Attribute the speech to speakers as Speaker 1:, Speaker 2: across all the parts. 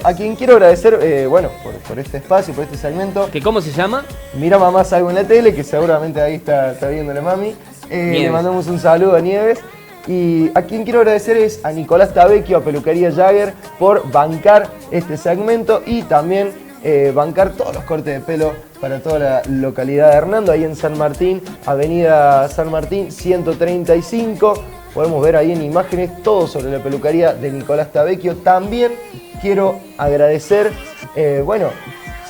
Speaker 1: a quien quiero agradecer, bueno, por este espacio, por este segmento.
Speaker 2: ¿Que cómo se llama?
Speaker 1: Mira mamá salgo en la tele, que seguramente ahí está viéndole mami. Le mandamos un saludo a Nieves. Y a quien quiero agradecer es a Nicolás Tabecchio, a Peluquería Jagger, por bancar este segmento y también bancar todos los cortes de pelo para toda la localidad de Hernando, ahí en San Martín, Avenida San Martín 135. Podemos ver ahí en imágenes todo sobre la peluquería de Nicolás Tabecchio. También quiero agradecer, bueno,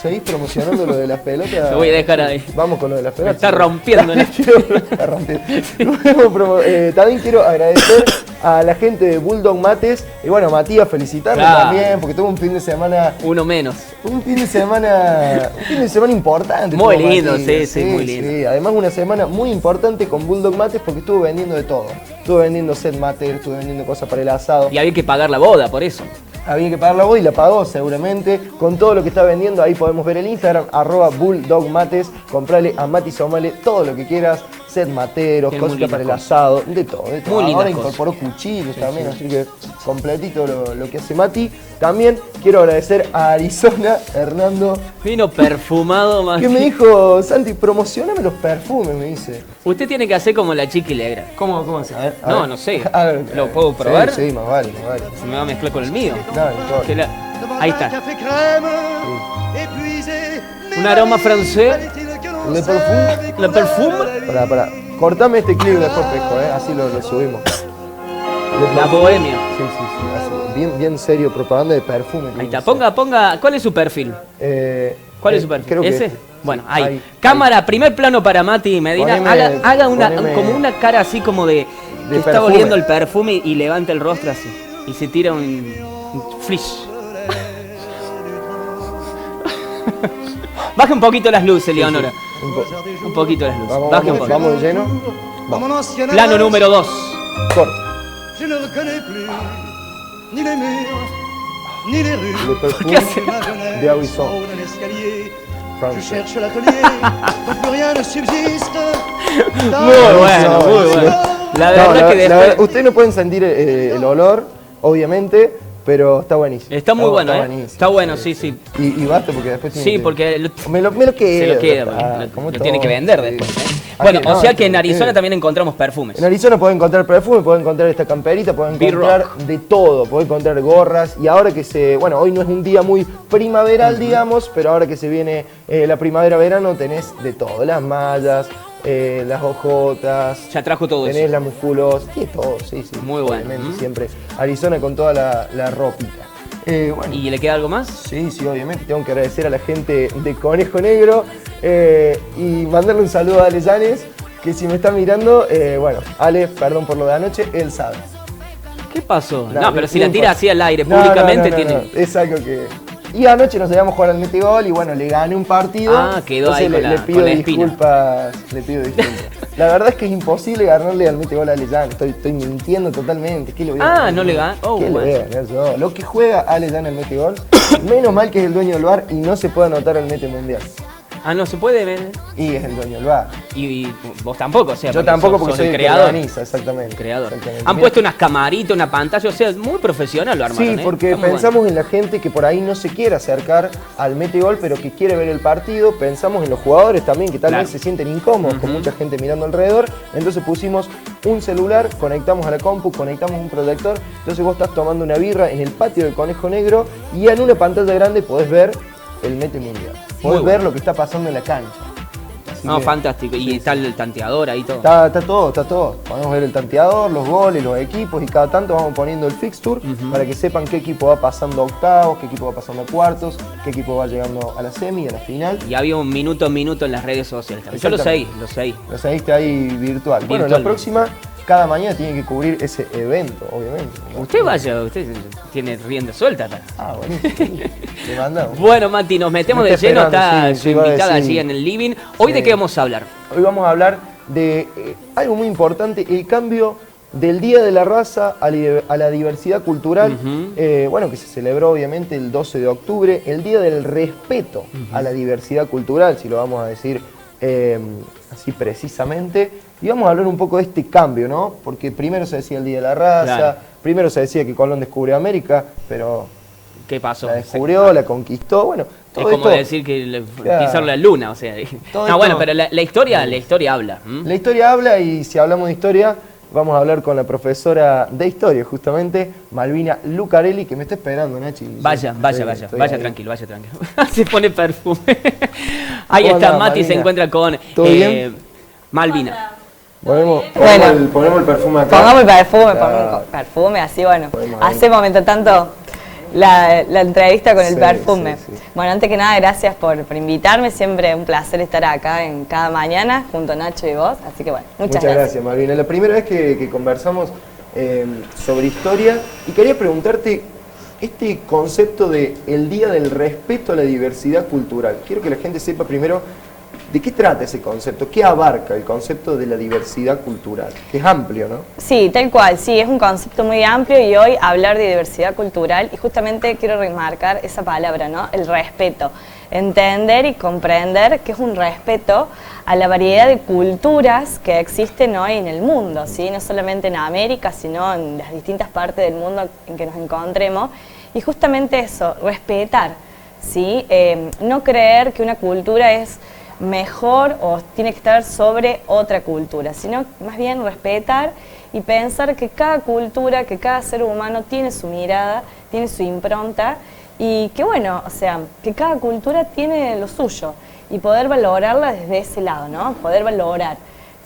Speaker 1: ¿seguís promocionando lo de las pelotas?
Speaker 2: Lo voy a dejar ahí.
Speaker 1: Vamos con lo de las pelotas.
Speaker 2: Me está rompiendo.
Speaker 1: Está rompiendo. También quiero agradecer a la gente de Bulldog Mates. Y bueno, Matías, felicitarlo también, porque tuvo un fin de semana...
Speaker 2: Uno menos.
Speaker 1: Un fin de semana importante.
Speaker 2: Muy lindo, sí, muy lindo.
Speaker 1: Sí. Además, una semana muy importante con Bulldog Mates porque estuvo vendiendo de todo. Estuvo vendiendo set mater, estuvo vendiendo cosas para el asado.
Speaker 2: Y había que pagar la boda, por eso.
Speaker 1: Había que pagar la boda y la pagó seguramente. Con todo lo que está vendiendo, ahí podemos ver el Instagram, @BulldogMates. Comprale a Mati Somale todo lo que quieras. Set materos, cosas para el asado, de todo.
Speaker 2: Muy
Speaker 1: Ahora incorporó cuchillos también, así que completito lo que hace Mati. También quiero agradecer a Arizona, Hernando.
Speaker 2: Vino perfumado, Mati.
Speaker 1: Que me dijo, Santi, promocioname los perfumes, me dice.
Speaker 2: Usted tiene que hacer como la Chiqui Legra.
Speaker 1: ¿Cómo hace? A ver,
Speaker 2: No sé.
Speaker 1: A ver,
Speaker 2: ¿Lo puedo probar?
Speaker 1: Sí, más vale.
Speaker 2: Se me va a mezclar con el mío.
Speaker 1: No importa.
Speaker 2: Ahí está. Un aroma francés.
Speaker 1: Le perfume. Pará. Cortame este clip después, Pesco, así lo subimos.
Speaker 2: La bohemia.
Speaker 1: Sí, así, bien serio, propaganda de perfume.
Speaker 2: Ahí está, ponga, ¿cuál es su perfil? ¿Cuál es su perfil?
Speaker 1: Creo que
Speaker 2: ¿Ese?
Speaker 1: este.
Speaker 2: Bueno, ahí. Cámara, primer plano para Mati Medina. Haga como una cara así como de que está oliendo el perfume y levanta el rostro así. Y se tira un flish. Baje un poquito las luces, Leonora. Un poquito las luces. Baje un poquito.
Speaker 1: Vamos de lleno.
Speaker 2: Vamos. Plano número 2.
Speaker 1: Corta.
Speaker 3: Je ne reconnais plus ni les murs, ni les rues.
Speaker 1: Le perfume de Avisson.
Speaker 3: Je cherche l'atelier, donc plus rien ne subsiste.
Speaker 2: Muy bueno. La verdad que después...
Speaker 1: Ustedes no pueden sentir el olor, obviamente, pero está buenísimo.
Speaker 2: Está muy bueno,
Speaker 1: buenísimo.
Speaker 2: Está bueno, sí.
Speaker 1: Y basta porque después tiene
Speaker 2: Sí, porque
Speaker 1: me lo queda.
Speaker 2: se lo queda, lo tiene que vender después. Bueno, o sea que en Arizona también encontramos perfumes.
Speaker 1: En Arizona pueden encontrar perfume, pueden encontrar esta camperita, pueden encontrar de todo, pueden encontrar gorras. Y ahora que hoy no es un día muy primaveral, digamos, pero ahora que se viene la primavera-verano tenés de todo, las mallas, las hojotas.
Speaker 2: Ya trajo todo
Speaker 1: tenés
Speaker 2: eso.
Speaker 1: las musculos, tiene todo, sí.
Speaker 2: Muy bueno.
Speaker 1: Siempre Arizona con toda la ropita. Bueno.
Speaker 2: ¿Y le queda algo más?
Speaker 1: Sí, obviamente. Tengo que agradecer a la gente de Conejo Negro y mandarle un saludo a Ale Llanes, que si me está mirando, bueno, Ale, perdón por lo de anoche, él sabe.
Speaker 2: ¿Qué pasó? No, pero si la tira así al aire públicamente tiene...
Speaker 1: Es algo que... Y anoche nos habíamos jugado al metegol y bueno, le gané un partido.
Speaker 2: Quedó ahí con
Speaker 1: le pido
Speaker 2: con la espina.
Speaker 1: disculpas. La verdad es que es imposible ganarle al metegol a Ale Llanes. Estoy mintiendo totalmente. ¿Qué le voy a ganar?
Speaker 2: no le gana.
Speaker 1: ¿Qué le voy a ganar yo? Lo que juega Ale Llanes al metegol, menos mal que es el dueño del bar y no se puede anotar al mete mundial.
Speaker 2: No se puede ver.
Speaker 1: Y es el dueño del bar.
Speaker 2: Y vos tampoco, o sea,
Speaker 1: yo tampoco porque soy
Speaker 2: el creador.
Speaker 1: Organiza, exactamente.
Speaker 2: Han puesto unas camaritas, una pantalla, o sea, muy profesional lo armaron.
Speaker 1: Sí, porque pensamos en la gente que por ahí no se quiere acercar al metegol, pero que quiere ver el partido. Pensamos en los jugadores también, que tal vez se sienten incómodos con mucha gente mirando alrededor. Entonces pusimos un celular, conectamos a la compu, conectamos un proyector. Entonces vos estás tomando una birra en el patio del Conejo Negro y en una pantalla grande podés ver el mete mundial. Podés ver lo que está pasando en la cancha.
Speaker 2: Fantástico. Y está el tanteador ahí todo.
Speaker 1: Está todo. Podemos ver el tanteador, los goles, los equipos y cada tanto vamos poniendo el fixture para que sepan qué equipo va pasando a octavos, qué equipo va pasando a cuartos, qué equipo va llegando a la semi, a la final.
Speaker 2: Y había un minuto en las redes sociales también. Yo lo seguí.
Speaker 1: Lo seguiste ahí virtual. Bueno, la próxima, cada mañana tiene que cubrir ese evento, obviamente.
Speaker 2: Usted tiene rienda suelta.
Speaker 1: Buenísimo. Le mandamos.
Speaker 2: Bueno, Mati, nos metemos de lleno. Está su invitada allí en el living. ¿Hoy de qué vamos a hablar?
Speaker 1: Hoy vamos a hablar de algo muy importante, el cambio del Día de la Raza a la diversidad cultural, bueno, que se celebró obviamente el 12 de octubre, el Día del Respeto a la Diversidad Cultural, si lo vamos a decir así precisamente. Y vamos a hablar un poco de este cambio, ¿no? Porque primero se decía el Día de la Raza, primero se decía que Colón descubrió América, pero
Speaker 2: ¿Qué pasó?
Speaker 1: La descubrió, la conquistó, bueno.
Speaker 2: Todo es como decir que pisar la luna, o sea. No, bueno, pero la historia habla.
Speaker 1: La historia habla, y si hablamos de historia, vamos a hablar con la profesora de historia, justamente, Malvina Lucarelli, que me está esperando, Nachi.
Speaker 2: Vaya tranquilo. Se pone perfume. Ahí está, Mati
Speaker 1: Malvina?
Speaker 2: se encuentra con Malvina.
Speaker 1: Ponemos el perfume acá.
Speaker 4: Pongamos el perfume, así bueno. Hacemos mientras tanto la entrevista con el perfume.
Speaker 1: Sí.
Speaker 4: Bueno, antes que nada, gracias por invitarme. Siempre un placer estar acá en cada mañana junto a Nacho y vos. Así que bueno, muchas gracias.
Speaker 1: Malvina. La primera vez que conversamos sobre historia, y quería preguntarte este concepto de el Día del Respeto a la Diversidad Cultural. Quiero que la gente sepa primero de qué trata ese concepto, qué abarca el concepto de la diversidad cultural, que es amplio, ¿no?
Speaker 4: Sí, tal cual, sí, es un concepto muy amplio, y hoy hablar de diversidad cultural, y justamente quiero remarcar esa palabra, ¿no? El respeto. Entender y comprender que es un respeto a la variedad de culturas que existen hoy en el mundo, ¿sí? No solamente en América, sino en las distintas partes del mundo en que nos encontremos. Y justamente eso, respetar, ¿sí? No creer que una cultura es mejor o tiene que estar sobre otra cultura, sino más bien respetar y pensar que cada cultura, que cada ser humano tiene su mirada, tiene su impronta, y que bueno, o sea, que cada cultura tiene lo suyo, y poder valorarla desde ese lado, ¿no? Poder valorar,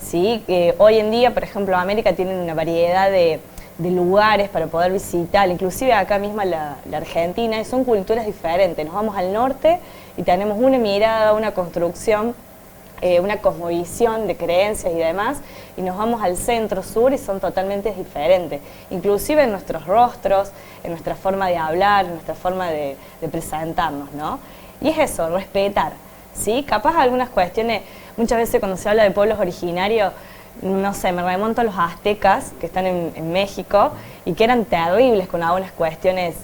Speaker 4: ¿sí? Hoy en día, por ejemplo, América tiene una variedad de lugares para poder visitar, inclusive acá misma la Argentina, y son culturas diferentes. Nos vamos al norte y tenemos una mirada, una construcción, una cosmovisión de creencias y demás, y nos vamos al centro sur y son totalmente diferentes, inclusive en nuestros rostros, en nuestra forma de hablar, en nuestra forma de presentarnos, ¿no? Y es eso, respetar, ¿sí? Capaz algunas cuestiones, muchas veces cuando se habla de pueblos originarios, no sé, me remonto a los aztecas que están en México y que eran terribles con algunas cuestiones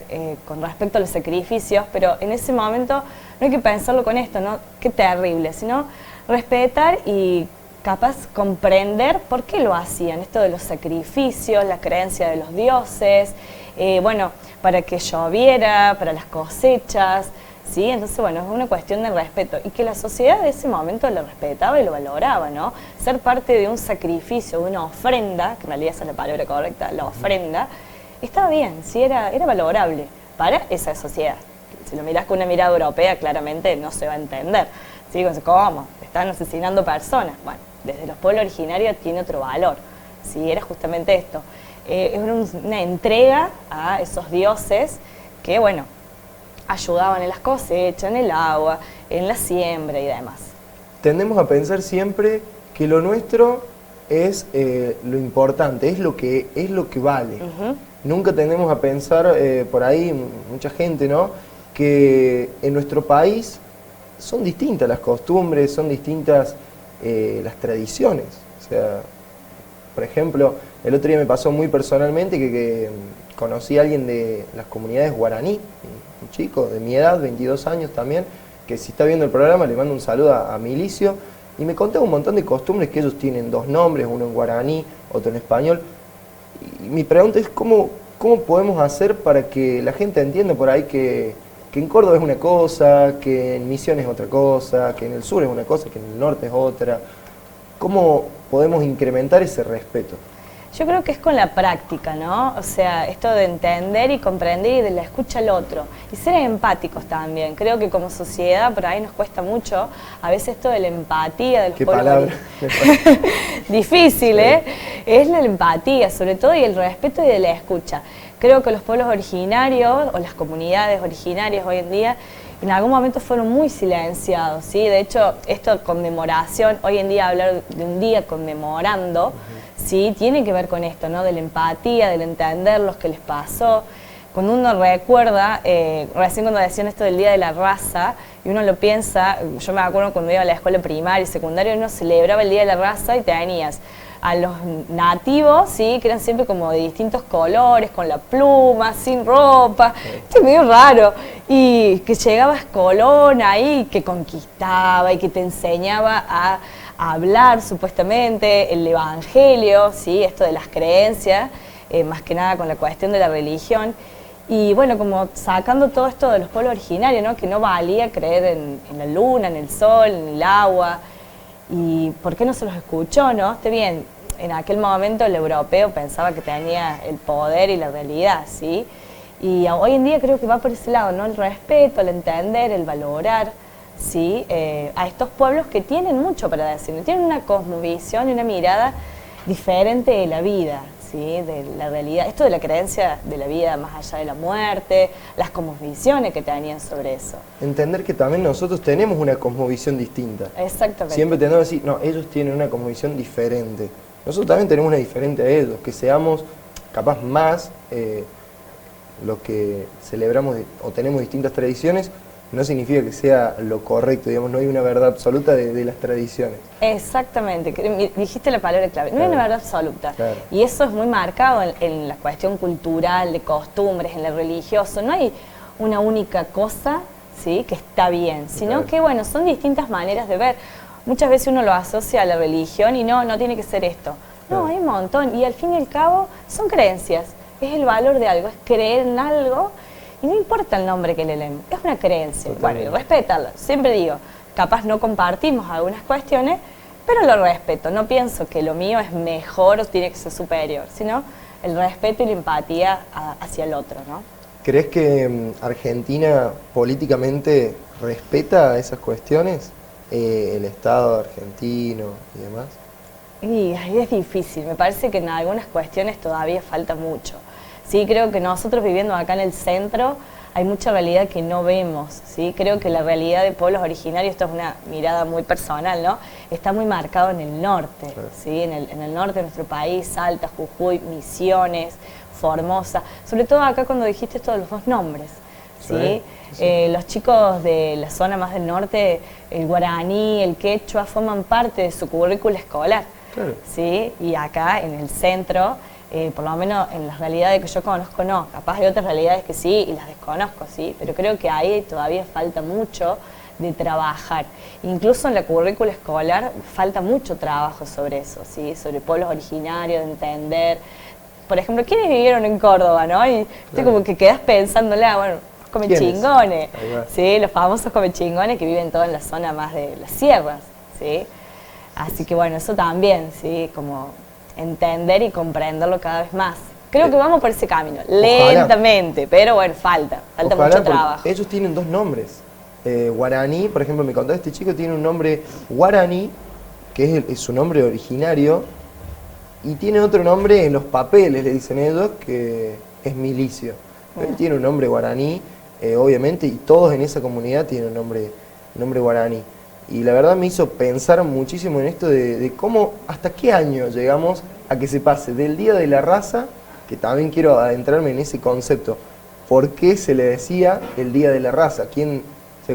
Speaker 4: con respecto a los sacrificios, pero en ese momento no hay que pensarlo con esto, ¿no? Qué terrible, sino respetar y capaz comprender por qué lo hacían, esto de los sacrificios, la creencia de los dioses, bueno, para que lloviera, para las cosechas, ¿sí? Entonces, bueno, es una cuestión de respeto, y que la sociedad de ese momento lo respetaba y lo valoraba, ¿no? Ser parte de un sacrificio, de una ofrenda, que en realidad esa es la palabra correcta, la ofrenda, estaba bien, sí, era valorable para esa sociedad. Si lo mirás con una mirada europea, claramente no se va a entender, ¿sí? ¿Cómo? Están asesinando personas. Bueno, desde los pueblos originarios tiene otro valor, ¿sí? Era justamente esto. Es una entrega a esos dioses que, bueno, ayudaban en las cosechas, en el agua, en la siembra y demás.
Speaker 1: Tendemos a pensar siempre que lo nuestro es lo importante, es lo que vale. Nunca tendemos a pensar, por ahí mucha gente, ¿no?, que en nuestro país son distintas las costumbres, son distintas las tradiciones. O sea, por ejemplo, el otro día me pasó muy personalmente que conocí a alguien de las comunidades guaraní, un chico de mi edad, 22 años también, que si está viendo el programa le mando un saludo a Milicio, y me contaba un montón de costumbres que ellos tienen dos nombres, uno en guaraní, otro en español. Y mi pregunta es cómo podemos hacer para que la gente entienda por ahí que en Córdoba es una cosa, que en Misiones es otra cosa, que en el sur es una cosa, que en el norte es otra. ¿Cómo podemos incrementar ese respeto?
Speaker 4: Yo creo que es con la práctica, ¿no? O sea, esto de entender y comprender y de la escucha al otro. Y ser empáticos también. Creo que como sociedad por ahí nos cuesta mucho, a veces esto de la empatía de los pueblos. ¿Qué palabra? Difícil, ¿eh? Es la empatía, sobre todo, y el respeto y de la escucha. Creo que los pueblos originarios, o las comunidades originarias hoy en día, en algún momento fueron muy silenciados, ¿sí? De hecho, esto de conmemoración, hoy en día hablar de un día conmemorando, ¿sí?, tiene que ver con esto, ¿no?, de la empatía, del entender lo que les pasó. Cuando uno recuerda, recién cuando decían esto del Día de la Raza, y uno lo piensa, yo me acuerdo cuando iba a la escuela primaria y secundaria, uno celebraba el Día de la Raza y tenías a los nativos, ¿sí?, que eran siempre como de distintos colores, con la pluma, sin ropa, esto es medio raro, y que llegaba Colón ahí, que conquistaba y que te enseñaba a hablar supuestamente el evangelio, ¿sí?, esto de las creencias, más que nada con la cuestión de la religión, Y bueno, como sacando todo esto de los pueblos originarios, ¿no? Que no valía creer en la luna, en el sol, en el agua. ¿Y por qué no se los escuchó, no? Está bien, en aquel momento el europeo pensaba que tenía el poder y la realidad, ¿sí? Y hoy en día creo que va por ese lado, ¿no? El respeto, el entender, el valorar, ¿sí? A estos pueblos que tienen mucho para decir, tienen una cosmovisión y una mirada diferente de la vida, ¿sí? De la realidad, esto de la creencia de la vida más allá de la muerte, las cosmovisiones que tenían sobre eso.
Speaker 1: Entender que también nosotros tenemos una cosmovisión distinta.
Speaker 4: Exactamente.
Speaker 1: Siempre tenemos que decir, no, ellos tienen una cosmovisión diferente. Nosotros también tenemos una diferente a ellos, que seamos capaz más los que celebramos o tenemos distintas tradiciones, no significa que sea lo correcto, digamos, no hay una verdad absoluta de las tradiciones.
Speaker 4: Exactamente, dijiste la palabra clave, no hay una verdad absoluta.
Speaker 1: Claro.
Speaker 4: Y eso es muy marcado en la cuestión cultural, de costumbres, en lo religioso. No hay una única cosa, ¿sí? Que está bien, sino que bueno, son distintas maneras de ver. Muchas veces uno lo asocia a la religión y no tiene que ser esto. No, hay un montón y al fin y al cabo son creencias, es el valor de algo, es creer en algo. Y no importa el nombre que le leen, es una creencia. Bueno, y respetarla. Siempre digo, capaz no compartimos algunas cuestiones, pero lo respeto. No pienso que lo mío es mejor o tiene que ser superior, sino el respeto y la empatía hacia el otro, ¿no?
Speaker 1: ¿Crees que Argentina políticamente respeta esas cuestiones? El Estado argentino y demás.
Speaker 4: Y ahí es difícil. Me parece que en algunas cuestiones todavía falta mucho. Sí, creo que nosotros viviendo acá en el centro hay mucha realidad que no vemos, ¿sí? Creo que la realidad de pueblos originarios, esto es una mirada muy personal, ¿no? Está muy marcado en el norte, ¿sí? En el norte de nuestro país, Salta, Jujuy, Misiones, Formosa, sobre todo acá cuando dijiste esto de los dos nombres, ¿sí? Los chicos de la zona más del norte, el guaraní, el quechua, forman parte de su currícula escolar, ¿sí? Y acá en el centro, por lo menos en las realidades que yo conozco, no. Capaz hay otras realidades que sí y las desconozco, sí. Pero creo que ahí todavía falta mucho de trabajar. Incluso en la currícula escolar falta mucho trabajo sobre eso, sí. Sobre pueblos originarios, de entender. Por ejemplo, ¿quiénes vivieron en Córdoba, no? Y como que quedas pensándola, bueno, comechingones, sí, los famosos comechingones que viven toda en la zona más de las sierras, sí. Así que bueno, eso también, sí, como entender y comprenderlo cada vez más. Creo que vamos por ese camino, lentamente, pero bueno, falta mucho trabajo.
Speaker 1: Ellos tienen dos nombres. Guaraní, por ejemplo, me contó este chico, tiene un nombre guaraní, que es su nombre originario, y tiene otro nombre en los papeles, le dicen ellos, que es Milicio. Pero él tiene un nombre guaraní, obviamente, y todos en esa comunidad tienen un nombre guaraní. Y la verdad me hizo pensar muchísimo en esto de cómo, hasta qué año llegamos a que se pase del Día de la Raza, que también quiero adentrarme en ese concepto. ¿Por qué se le decía el Día de la Raza?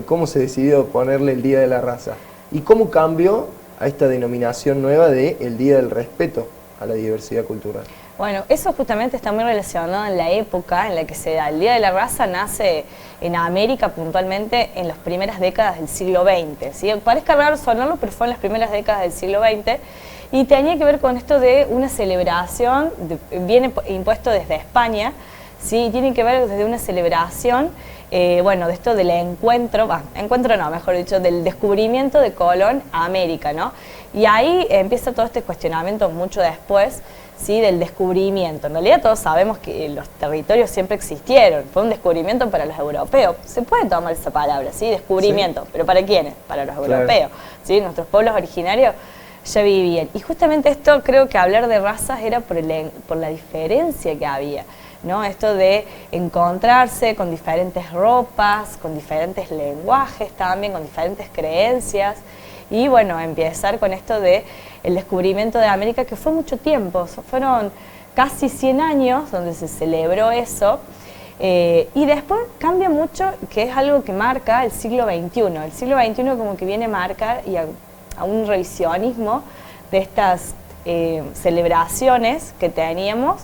Speaker 1: ¿Cómo se decidió ponerle el Día de la Raza? ¿Y cómo cambió a esta denominación nueva de el Día del Respeto a la diversidad cultural?
Speaker 4: Bueno, eso justamente está muy relacionado en la época en la que se da. El Día de la Raza nace en América puntualmente en las primeras décadas del siglo XX. ¿Sí? Parezca raro sonarlo, pero fue en las primeras décadas del siglo XX y tenía que ver con esto de una celebración, viene impuesto desde España, ¿sí? Tiene que ver desde una celebración, bueno, de esto del mejor dicho, del descubrimiento de Colón a América, ¿no? Y ahí empieza todo este cuestionamiento mucho después, ¿sí? Del descubrimiento. En realidad todos sabemos que los territorios siempre existieron, fue un descubrimiento para los europeos. Se puede tomar esa palabra, ¿sí? Descubrimiento, ¿pero para quiénes? Para los europeos, ¿sí? Nuestros pueblos originarios ya vivían. Y justamente esto, creo que hablar de razas era por la diferencia que había, ¿no? Esto de encontrarse con diferentes ropas, con diferentes lenguajes también, con diferentes creencias. Y bueno, empezar con esto de el descubrimiento de América, que fue mucho tiempo, fueron casi 100 años donde se celebró eso, y después cambia mucho, que es algo que marca el siglo XXI. El siglo XXI como que viene a marcar y a un revisionismo de estas celebraciones que teníamos,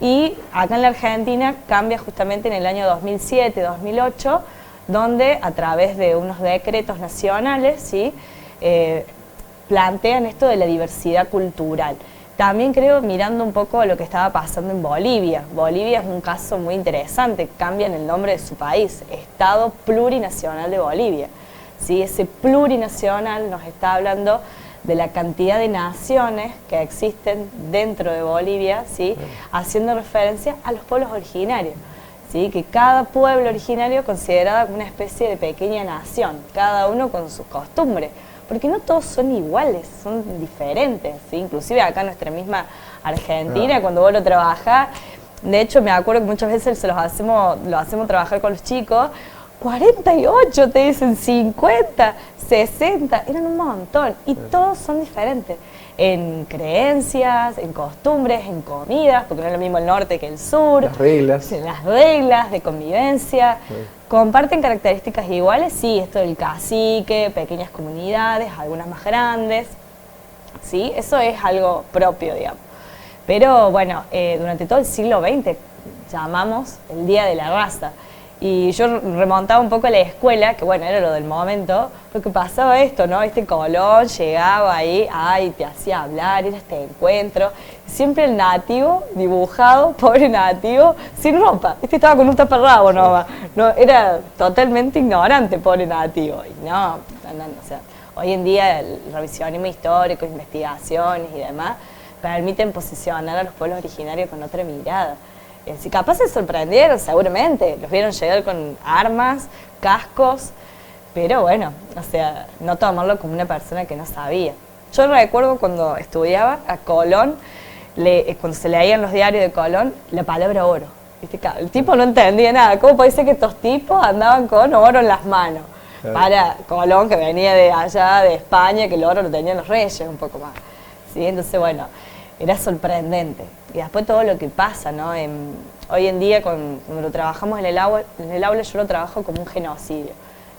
Speaker 4: y acá en la Argentina cambia justamente en el año 2007, 2008, donde a través de unos decretos nacionales, ¿sí? Plantean esto de la diversidad cultural. También creo, mirando un poco lo que estaba pasando en Bolivia. Bolivia es un caso muy interesante, cambian el nombre de su país, Estado Plurinacional de Bolivia. ¿Sí? Ese plurinacional nos está hablando de la cantidad de naciones que existen dentro de Bolivia, ¿sí? Haciendo referencia a los pueblos originarios. ¿Sí? Que cada pueblo originario es considerado como una especie de pequeña nación, cada uno con sus costumbres. Porque no todos son iguales, son diferentes, ¿sí? Inclusive acá en nuestra misma Argentina, cuando vos lo trabajás, de hecho me acuerdo que muchas veces lo hacemos trabajar con los chicos, 48 te dicen, 50, 60, eran un montón, y todos son diferentes, en creencias, en costumbres, en comidas, porque no es lo mismo el norte que el sur.
Speaker 1: Las
Speaker 4: reglas de convivencia. ¿Comparten características iguales? Sí, esto del cacique, pequeñas comunidades, algunas más grandes, ¿sí? Eso es algo propio, digamos. Pero bueno, durante todo el siglo XX llamamos el Día de la Raza. Y yo remontaba un poco a la escuela, que bueno, era lo del momento, porque pasaba esto, ¿no? Colón llegaba ahí, ay, te hacía hablar, era este encuentro. Siempre el nativo, dibujado, pobre nativo, sin ropa. Estaba con un taparrabo nomás. No, era totalmente ignorante, pobre nativo. Y no, o sea, hoy en día el revisionismo histórico, investigaciones y demás, permiten posicionar a los pueblos originarios con otra mirada. Si capaz se sorprendieron, seguramente, los vieron llegar con armas, cascos, pero bueno, o sea, no tomarlo como una persona que no sabía. Yo recuerdo cuando estudiaba a Colón, cuando se leían los diarios de Colón, la palabra oro. ¿Viste? El tipo no entendía nada. ¿Cómo puede ser que estos tipos andaban con oro en las manos? Claro. Para Colón, que venía de allá, de España, que el oro lo tenían los reyes un poco más. ¿Sí? Entonces, bueno, era sorprendente. Y después todo lo que pasa, ¿no? Hoy en día, cuando lo trabajamos en el aula yo lo trabajo como un genocidio.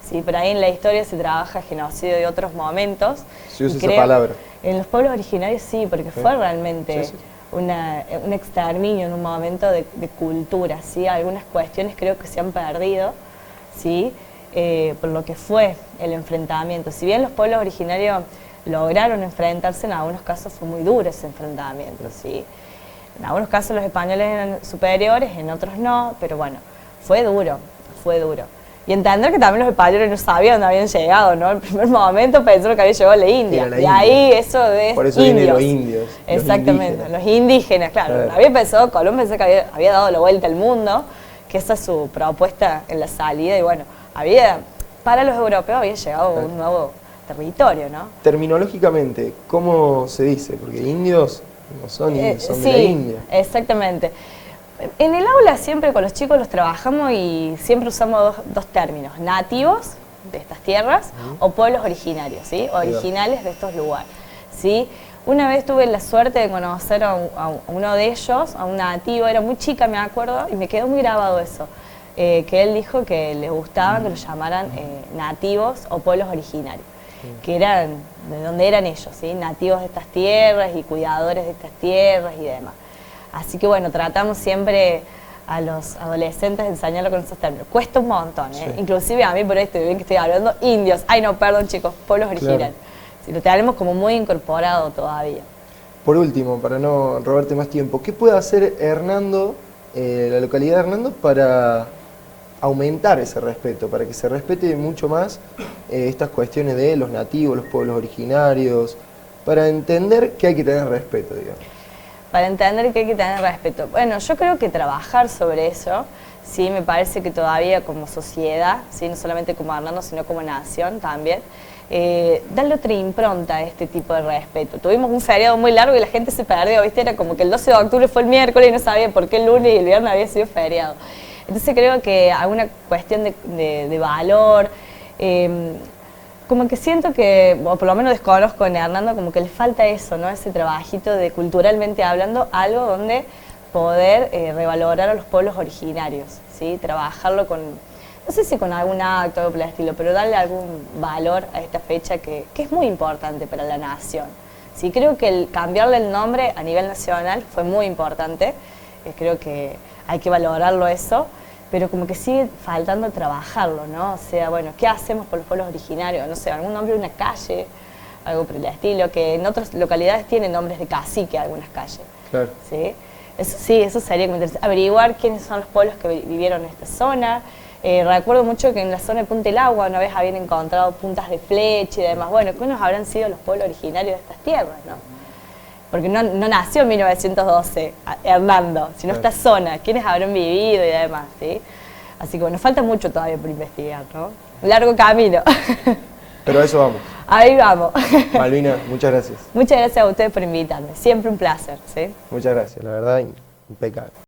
Speaker 4: ¿Sí? Pero ahí en la historia se trabaja genocidio de otros momentos.
Speaker 1: Se usa esa palabra.
Speaker 4: En los pueblos originarios sí, porque fue realmente un exterminio en un momento de cultura, ¿sí? Algunas cuestiones creo que se han perdido, ¿sí? Por lo que fue el enfrentamiento. Si bien los pueblos originarios lograron enfrentarse, en algunos casos fue muy duro ese enfrentamiento, ¿sí? En algunos casos los españoles eran superiores, en otros no, pero bueno, fue duro, fue duro. Y entender que también los españoles no sabían dónde habían llegado, ¿no? En primer momento pensaron que había llegado a la India, y ahí eso de
Speaker 1: por eso vienen los indios.
Speaker 4: Exactamente, los indígenas, claro. Había pensado, Colón pensó que había dado la vuelta al mundo, que esa es su propuesta en la salida, y bueno, para los europeos había llegado a un nuevo territorio, ¿no?
Speaker 1: Terminológicamente, ¿cómo se dice? Porque indios no son indios, son
Speaker 4: sí,
Speaker 1: de la India.
Speaker 4: Exactamente. En el aula siempre con los chicos los trabajamos y siempre usamos dos términos, nativos de estas tierras o pueblos originarios, ¿sí? Originales de estos lugares, ¿sí? Una vez tuve la suerte de conocer a uno de ellos, a un nativo, era muy chica me acuerdo, y me quedó muy grabado eso, que él dijo que les gustaba que los llamaran nativos o pueblos originarios, que eran de donde eran ellos, ¿sí? Nativos de estas tierras y cuidadores de estas tierras y demás. Así que bueno, tratamos siempre a los adolescentes de enseñarlo con esos términos. Cuesta un montón, ¿eh? Sí. Inclusive a mí por esto bien que estoy hablando, indios. Ay no, perdón chicos, pueblos originarios. Si lo tenemos como muy incorporado todavía.
Speaker 1: Por último, para no robarte más tiempo, ¿qué puede hacer Hernando, la localidad de Hernando, para aumentar ese respeto, para que se respete mucho más estas cuestiones de los nativos, los pueblos originarios, para entender que hay que tener respeto, digamos?
Speaker 4: Para entender que hay que tener respeto. Bueno, yo creo que trabajar sobre eso, sí, me parece que todavía como sociedad, sí, no solamente como Hernando, sino como nación también, darle otra impronta a este tipo de respeto. Tuvimos un feriado muy largo y la gente se perdió, ¿viste? Era como que el 12 de octubre fue el miércoles y no sabía por qué el lunes y el viernes había sido feriado. Entonces creo que alguna cuestión de valor, como que siento que, o por lo menos desconozco en Hernando, como que le falta eso, ¿no? Ese trabajito de culturalmente hablando, algo donde poder revalorar a los pueblos originarios, ¿sí? Trabajarlo con, no sé si con algún acto o algo por el estilo, pero darle algún valor a esta fecha que es muy importante para la nación. Sí, creo que el cambiarle el nombre a nivel nacional fue muy importante, creo que hay que valorarlo eso, pero como que sigue faltando trabajarlo, ¿no? O sea, bueno, ¿qué hacemos por los pueblos originarios? No sé, algún nombre de una calle, algo por el estilo, que en otras localidades tienen nombres de cacique algunas calles.
Speaker 1: Claro.
Speaker 4: ¿Sí? Eso sería como interesante. Averiguar quiénes son los pueblos que vivieron en esta zona. Recuerdo mucho que en la zona de Punta del Agua una vez habían encontrado puntas de flecha y demás. Bueno, ¿cuáles habrán sido los pueblos originarios de estas tierras, no? Porque no nació en 1912 Hernando, sino esta zona, quiénes habrán vivido y demás, ¿sí? Así que bueno, falta mucho todavía por investigar, ¿no? Un largo camino.
Speaker 1: Pero a eso vamos.
Speaker 4: Ahí vamos.
Speaker 1: Malvina, muchas gracias.
Speaker 4: Muchas gracias a ustedes por invitarme, siempre un placer, ¿sí?
Speaker 1: Muchas gracias, la verdad, impecable.